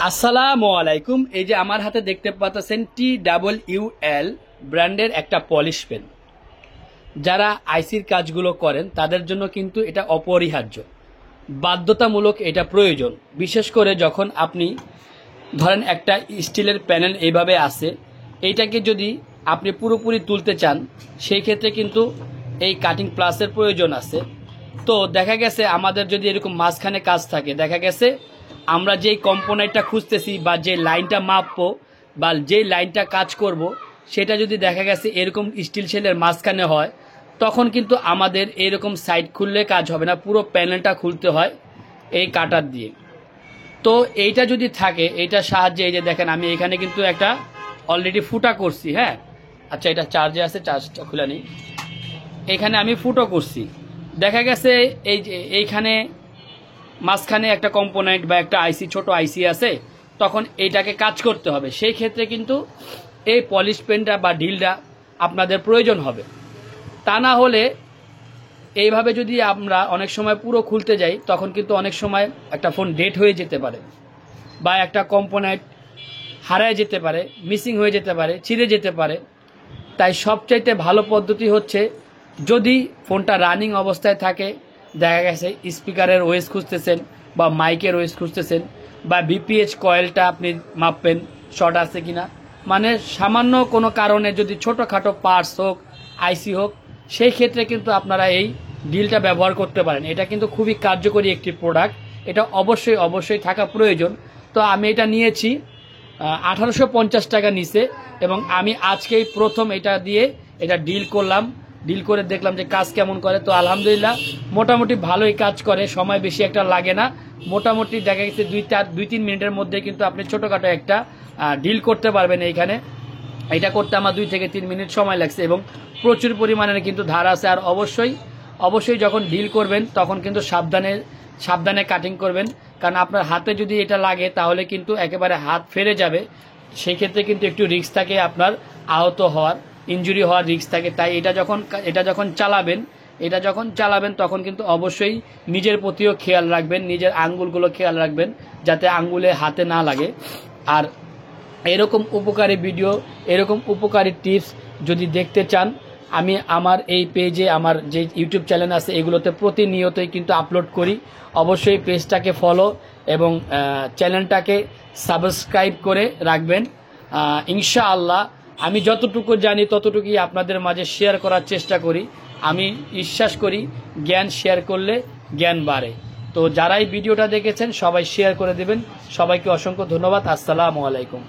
আসসালামু আলাইকুম। এই যে আমার হাতে দেখতে পাচ্ছেন TWL ব্র্যান্ডের একটা পলিশ পেন। যারা আইসির কাজগুলো করেন তাদের জন্য কিন্তু এটা অপরিহার্য, বাধ্যতামূলক, এটা প্রয়োজন। বিশেষ করে যখন আপনি ধরেন একটা স্টিলের প্যানেল এইভাবে আছে, এইটাকে যদি আপনি পুরোপুরি তুলতে চান সেই ক্ষেত্রে কিন্তু এই কাটিং প্লাসের প্রয়োজন আছে। তো দেখা গেছে আমাদের যদি এরকম মাঝখানে কাজ থাকে, দেখা গেছে আমরা যেই কম্পোনেন্টটা খুঁজতেছি বা যে লাইনটা মাপবো বা যে লাইনটা কাজ করব, সেটা যদি দেখা গেছে এরকম স্টিল শেলের মাঝখানে হয়, তখন কিন্তু আমাদের এরকম সাইড খুললে কাজ হবে না, পুরো প্যানেলটা খুলতে হয় এই কাটার দিয়ে। তো এইটা যদি থাকে, এইটার সাহায্যে এই যে দেখেন আমি এখানে কিন্তু একটা অলরেডি ফুটা করছি। হ্যাঁ, আচ্ছা, এটা চার্জে আছে, চার্জটা খুলে নিই। এখানে আমি ফুটো করছি, দেখা গেছে এই যে এইখানে মাঝখানে একটা কম্পোনেন্ট বা একটা আইসি, ছোট আইসি আছে, তখন এইটাকে কাজ করতে হবে। সেই ক্ষেত্রে কিন্তু এই পলিশ পেনটা বা ডিলটা আপনাদের প্রয়োজন হবে। তা না হলে এইভাবে যদি আমরা অনেক সময় পুরো খুলতে যাই, তখন কিন্তু অনেক সময় একটা ফোন ডেড হয়ে যেতে পারে বা একটা কম্পোনেন্ট হারায় যেতে পারে, মিসিং হয়ে যেতে পারে, ছিঁড়ে যেতে পারে। তাই সবচাইতে ভালো পদ্ধতি হচ্ছে, যদি ফোনটা রানিং অবস্থায় থাকে, দেখা গেছে স্পিকারের ওয়েস খুঁজতেছেন বা মাইকের ওয়েস খুঁজতেছেন বা বিপিএইচ কয়েলটা আপনি মাপবেন শর্ট আছে কিনা, মানে সামান্য কোনো কারণে যদি ছোটোখাটো পার্টস হোক, আইসি হোক, সেই ক্ষেত্রে কিন্তু আপনারা এই ডিলটা ব্যবহার করতে পারেন। এটা কিন্তু খুবই কার্যকরী একটি প্রোডাক্ট, এটা অবশ্যই অবশ্যই থাকা প্রয়োজন। তো আমি এটা নিয়েছি 1850 টাকা নিচে, এবং আমি আজকেই প্রথম এটা দিয়ে এটা ডিল করে দেখলাম যে কাজ কেমন করে। তো আলহামদুলিল্লাহ মোটামুটি ভালোই কাজ করে, সময় বেশি একটা লাগে না। মোটামুটি দেখা গেছে 2-3 মিনিটের মধ্যে কিন্তু আপনি ছোটোখাটো একটা ডিল করতে পারবেন। এইখানে এটা করতে আমার 2 থেকে 3 মিনিট সময় লাগছে, এবং প্রচুর পরিমাণে কিন্তু ধার আছে। আর অবশ্যই যখন ডিল করবেন তখন কিন্তু সাবধানে কাটিং করবেন, কারণ আপনার হাতে যদি এটা লাগে তাহলে কিন্তু একেবারে হাত ফেরে যাবে। সেই ক্ষেত্রে কিন্তু একটু রিস্ক থাকে, আপনার আহত হওয়ার, ইনজুরি হওয়ার রিস্ক থাকে। তাই এটা যখন চালাবেন তখন কিন্তু অবশ্যই নিজের প্রতিও খেয়াল রাখবেন, নিজের আঙ্গুলগুলো খেয়াল রাখবেন যাতে আঙ্গুলে হাতে না লাগে। আর এরকম উপকারী ভিডিও, এরকম উপকারী টিপস যদি দেখতে চান, আমি আমার এই পেজে, আমার যে ইউটিউব চ্যানেল আছে এগুলোতে প্রতিনিয়তই কিন্তু আপলোড করি। অবশ্যই পেজটাকে ফলো এবং চ্যানেলটাকে সাবস্ক্রাইব করে রাখবেন। ইনশাআল্লাহ আমি যতটুকু জানি ততটুকুই আপনাদের মাঝে শেয়ার করার চেষ্টা করি। আমি বিশ্বাস করি জ্ঞান শেয়ার করলে জ্ঞান বাড়ে। তো যারাই ভিডিওটা দেখেছেন সবাই শেয়ার করে দেবেন। সবাইকে অসংখ্য ধন্যবাদ। আসসালামু আলাইকুম।